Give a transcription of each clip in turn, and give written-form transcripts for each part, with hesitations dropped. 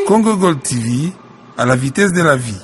Congo Gold TV, à la vitesse de la vie.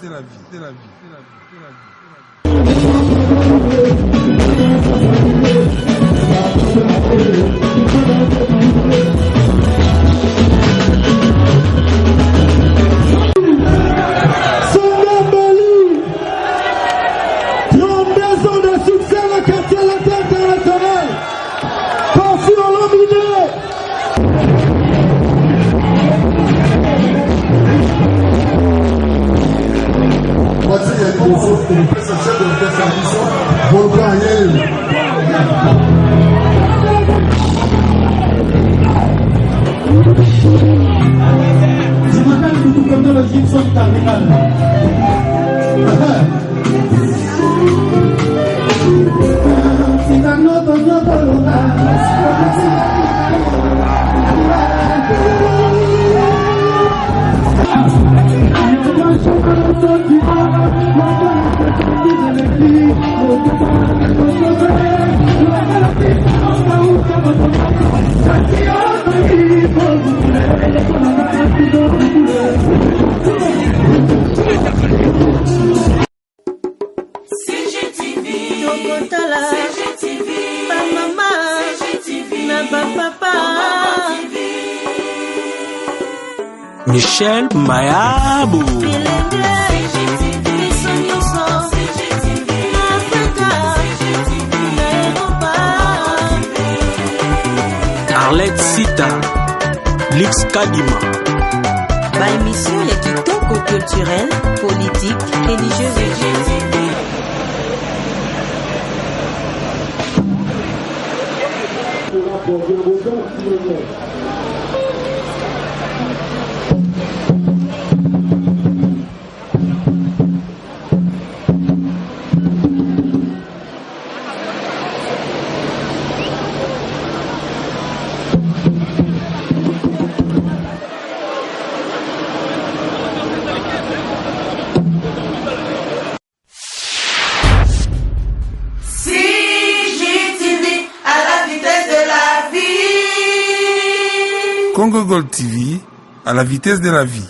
Michel Mayabou. Arlette Sita, Lix Kadima. Émission ya kitoko culturelle, politique, religieuse et Congo Gold TV, à la vitesse de la vie.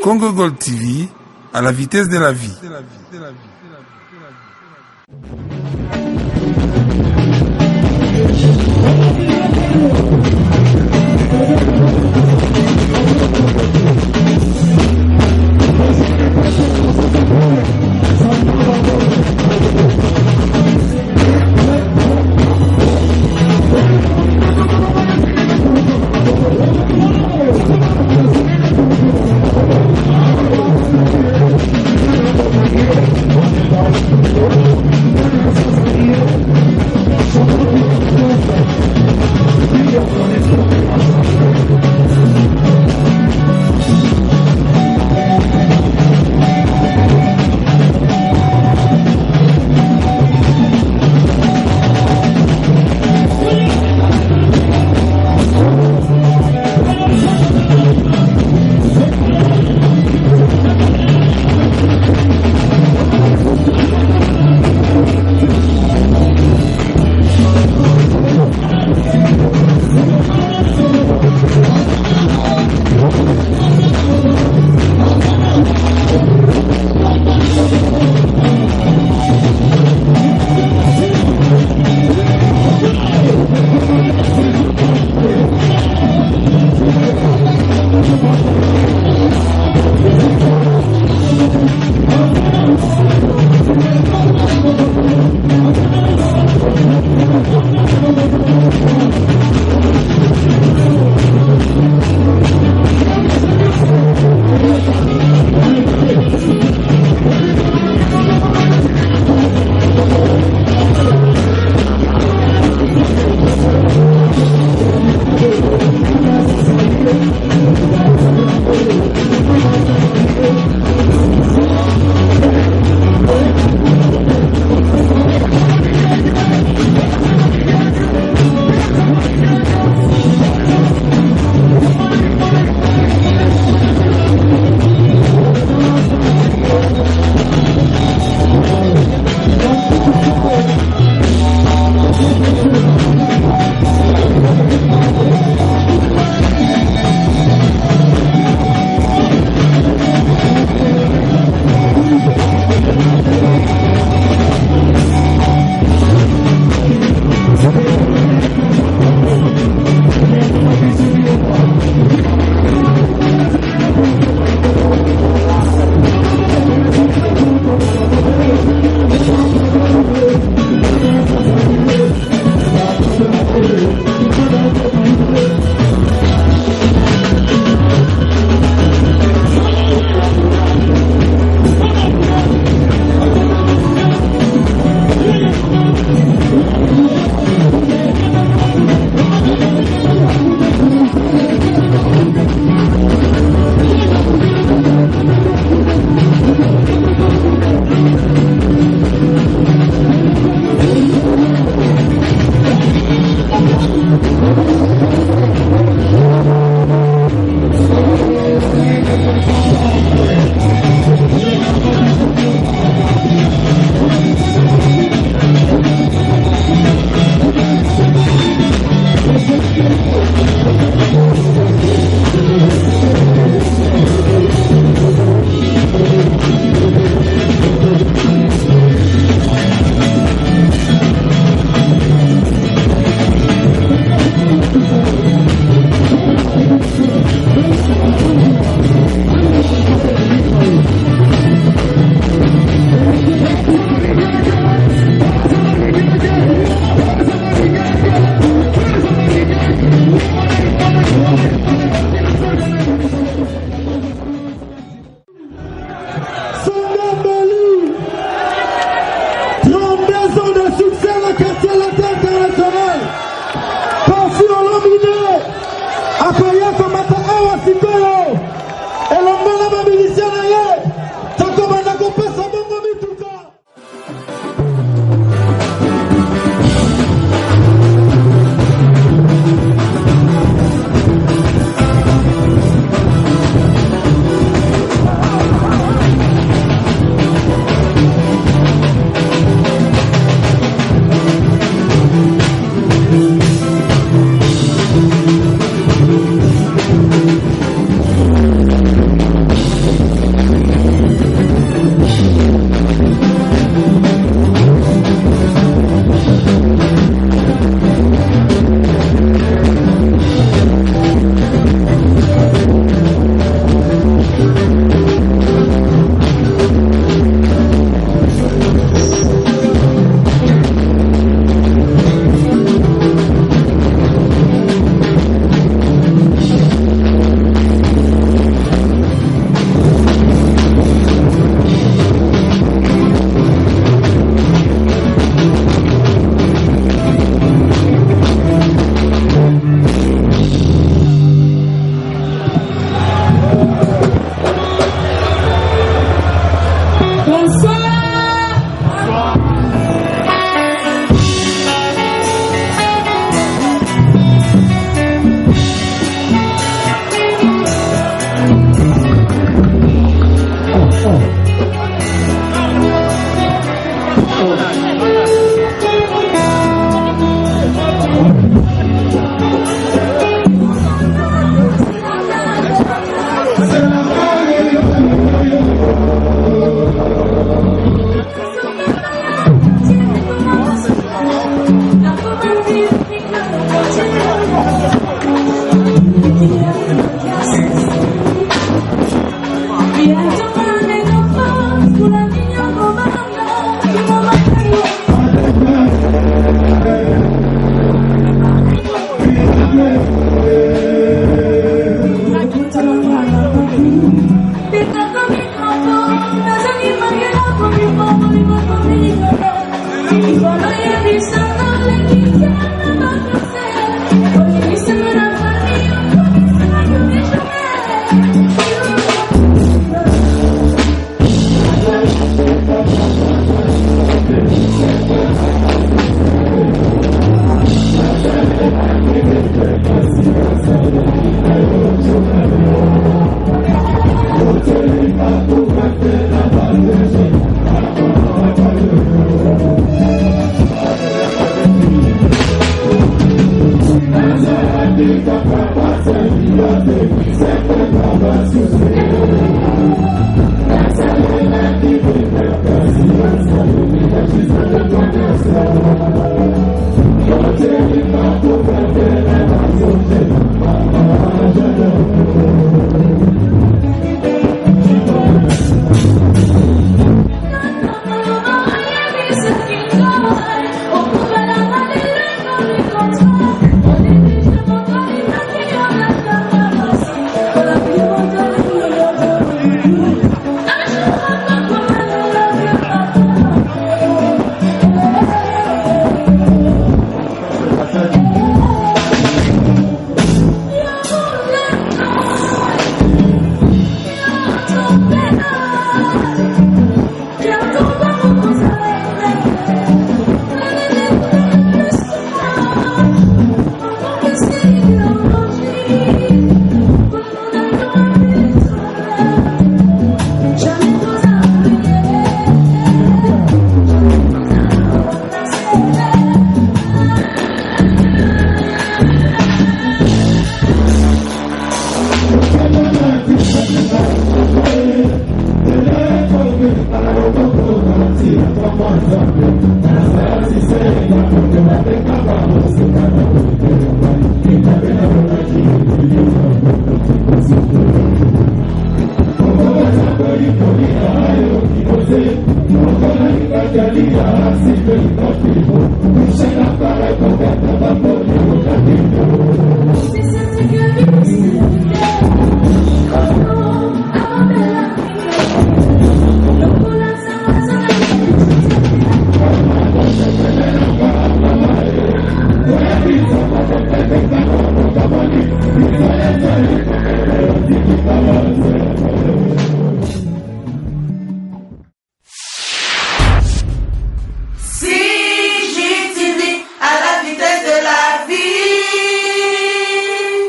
Congo Gold TV, à la vitesse de la vie.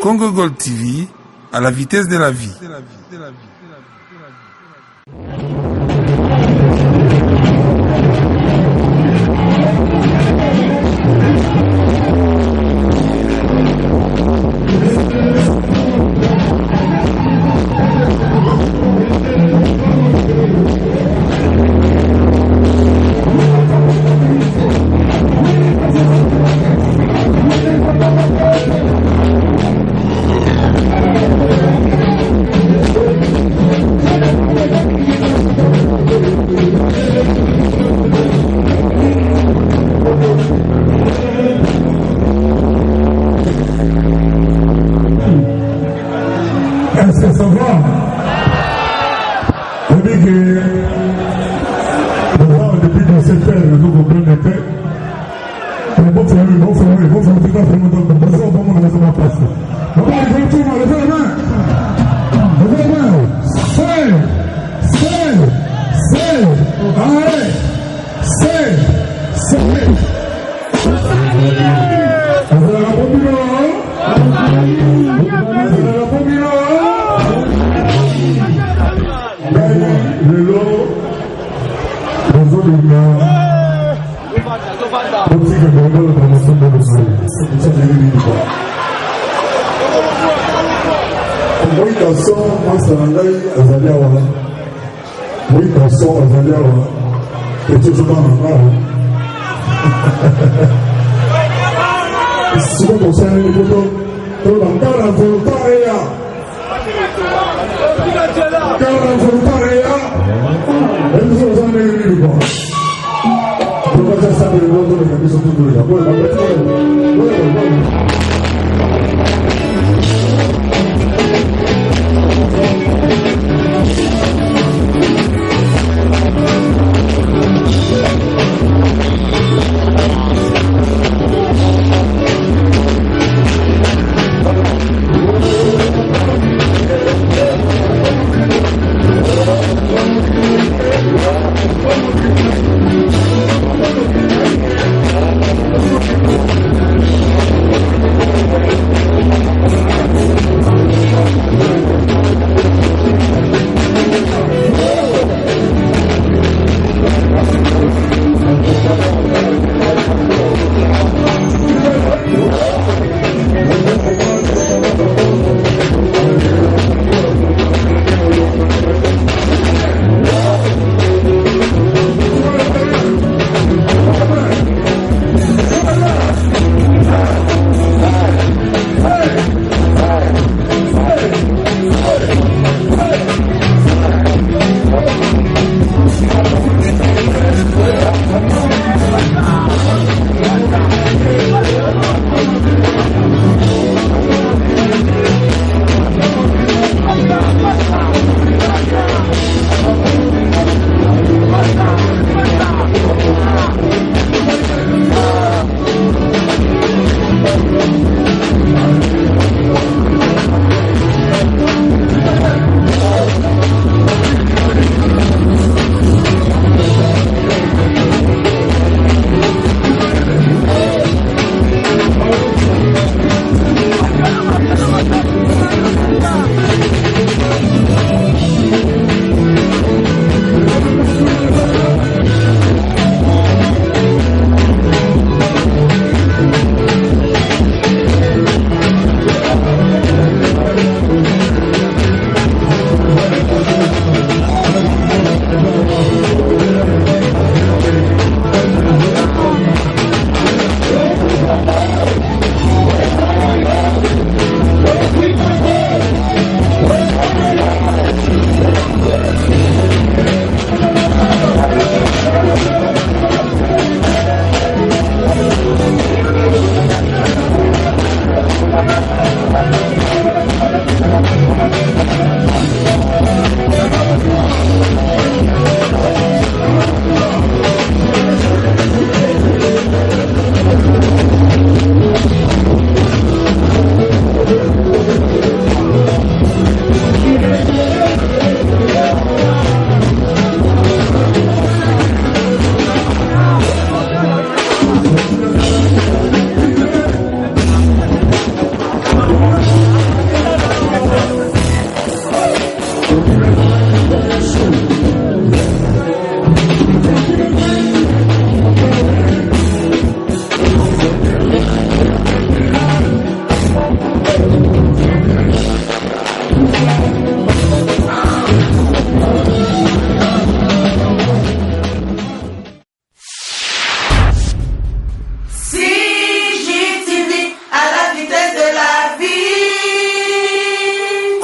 Congo Gold TV, à la vitesse de la vie. Est-ce que ça va? On dit que depuis 17 heures, nous comprenons les faits. On va faire tout à fait longtemps. On va faire tout le monde à passer. On va faire tout le monde. Levez la main. Levez la main. C'est. Allez. C'est. Oui, garçon, moi, c'est un œil, Azalia Wala. Oui, garçon, Azalia Wala. Et tu joues dans le mal. Si vous concernez les photos, tout dans Cara Voltaria. Cara Voltaria. Et nous sommes en élu du bois. Je vais faire ça pour les autres, mais ils sont tous là. Voilà,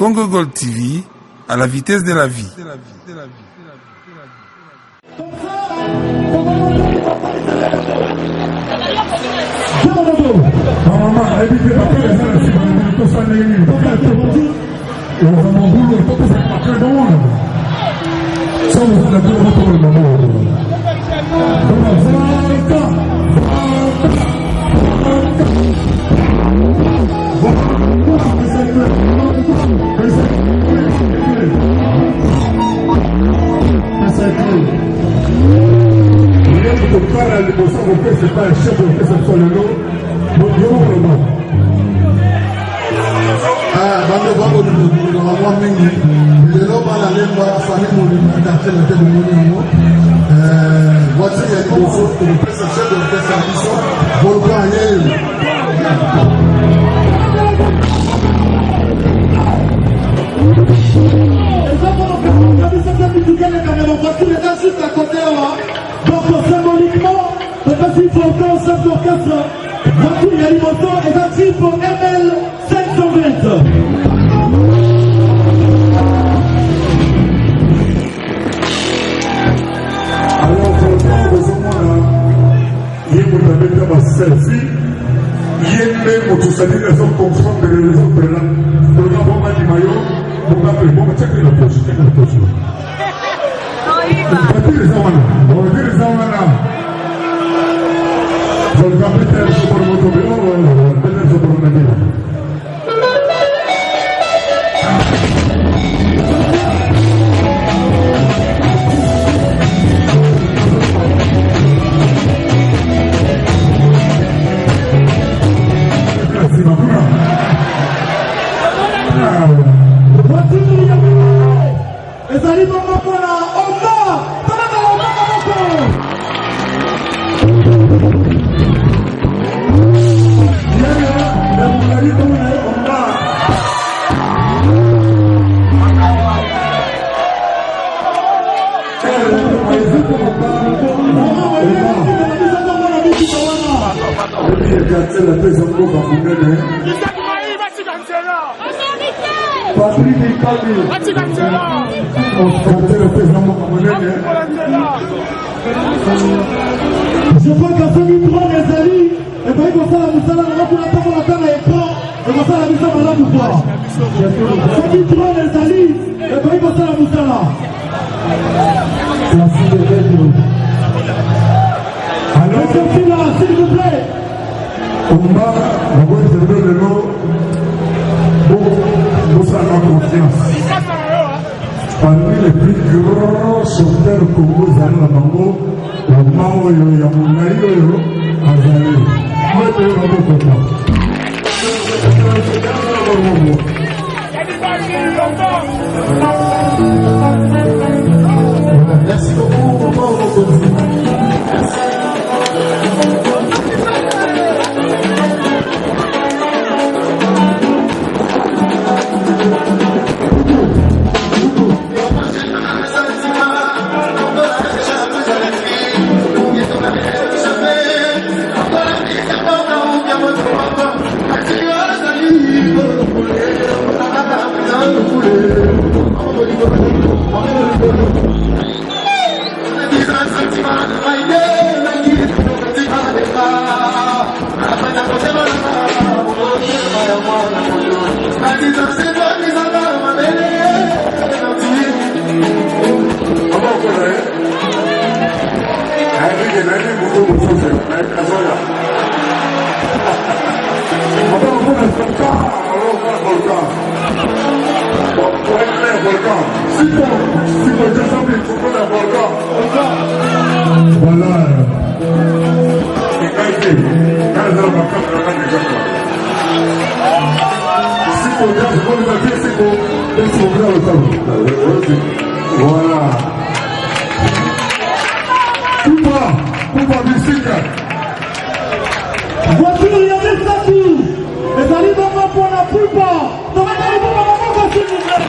Congo Gold TV, à la vitesse de la vie. C'est pas un chef d'orchestre sur le lot, donc il y a le nom. Bando bango du mwa mingi lelo bana lemba afani muli quartier na tebo muli mo voiture ya liboso le pesa chef d'orchestre à biso volcan yeye juste à côté là. Donc symboliquement, le petit Volcan chef d'orchestre, voiture alimentaire est un type ML 520. Alors, Volcan, il y a un selfie. Il y a même tout ça, les hommes confondent les hommes de là. Le gars, bon, m'a dit maillot, bon, m'a pris, bon, check la poche, check la poche. On va dire les hommes là, on va dire les hommes là. Je vais peut-être sur le moto, peut-être sur le navire. Je crois qu'à ce micro, les amis, et bien comme ça, la moussala, on va pour la table, on attend l'écran, et comme ça, la moussala, on va vous voir. Ce micro, les amis, et bien comme ça, la moussala. Merci de venir. Alors, c'est là, s'il vous plaît. On va te donner le nom pour ça la confiance. Parmi les plus grands chanteurs Congo, Zana Bango, le Mao Yamunayo, Azali. Moi, je vais vous content. Merci beaucoup. Merci. Voilà. Poupa musique. Voiture, il y avait ça tout. Les amis, maman pour la poupa. Donc, les amis, maman, s'il vous plaît.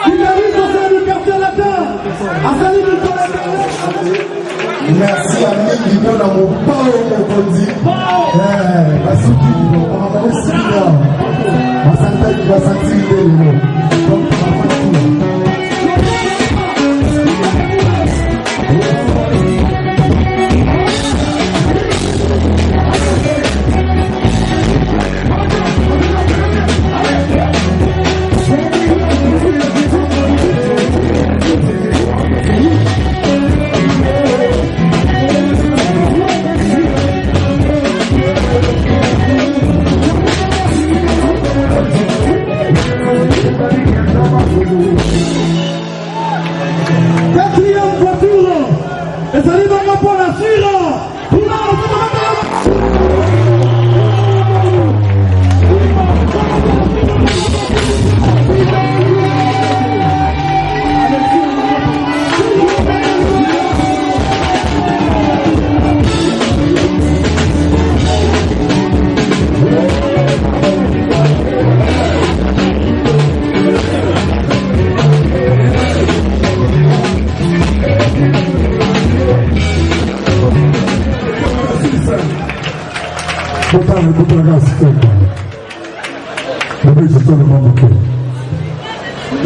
Il a mis dans le quartier latin. À salut de Merci à Mingi pour mon Pao Mokondi. Basuki, on va avoir aussi bien. Basanta qui va sentir le mot. Donc, quatrième voiture, et ça arrive à pour la suivre.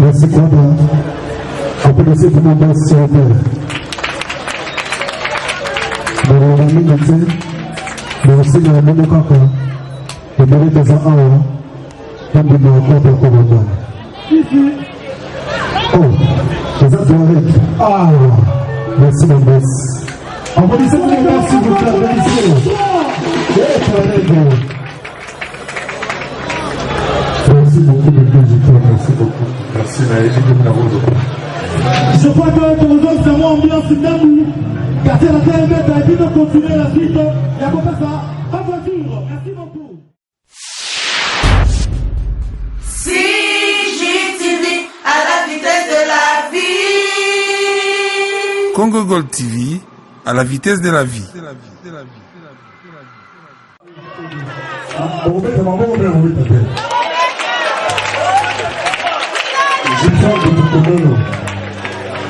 Merci Kwaba. Applaudissez pour mon boss, s'il vous plaît. Merci de la même papa. Le mérite des enfants. Même de mon propre commandant. Oh, vous êtes avec. Ah, merci mon boss. Applaudissez pour mon boss, s'il vous plaît. Applaudissez. Merci beaucoup de PJT, merci beaucoup. Merci Naïdi de Narozo. Je crois que nous autres, c'est moi ambiance d'Amou. Car c'est la TLB, t'as dit de continuer la suite. Et après ça, en voiture. Merci beaucoup. CJTV à la vitesse de la vie. Congo Gold TV à la vitesse de la vie. Je sens que tout le monde,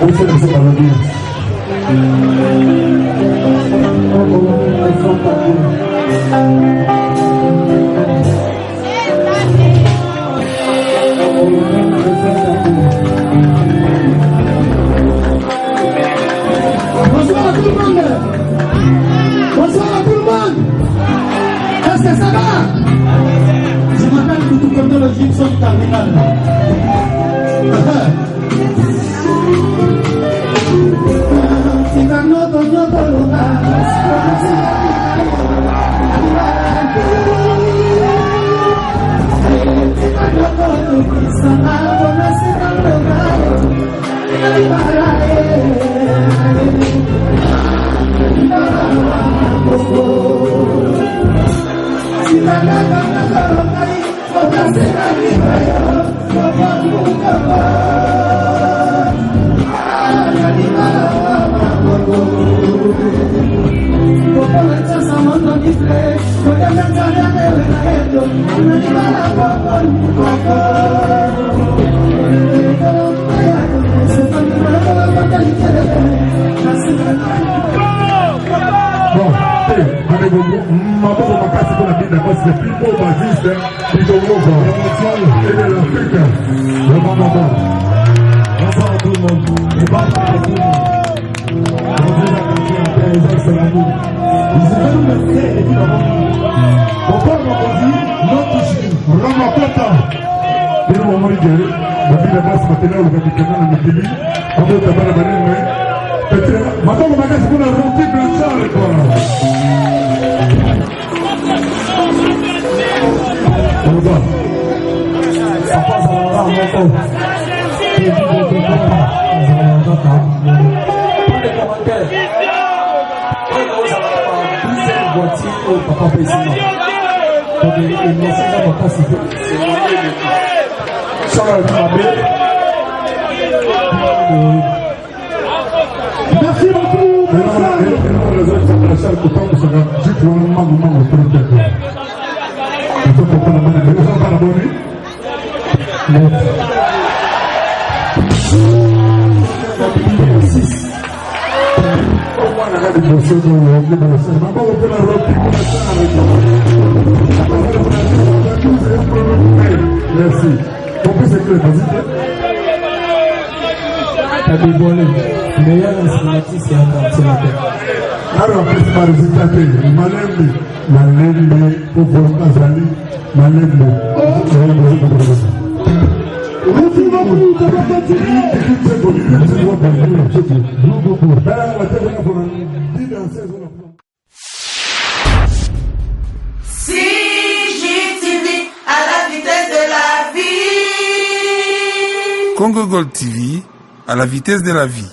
on sait que c'est pas la vie. Bonsoir à tout le monde. Bonsoir à tout le monde. Est-ce que ça va? Je m'appelle Toutou Kondo, le Gibson Terminal. Merci beaucoup. Merci. Ton plus c'est clair, vas-y. T'as dévoilé. Meilleur instrumentiste et international. Alors, c'est pas résultat. Malène, pour voir Azali, Malène. Merci beaucoup, ça va continuer. CJTV à la vitesse de la vie. Congo Gold TV à la vitesse de la vie.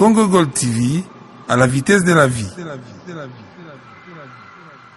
Congo Gold TV, à la vitesse de la vie.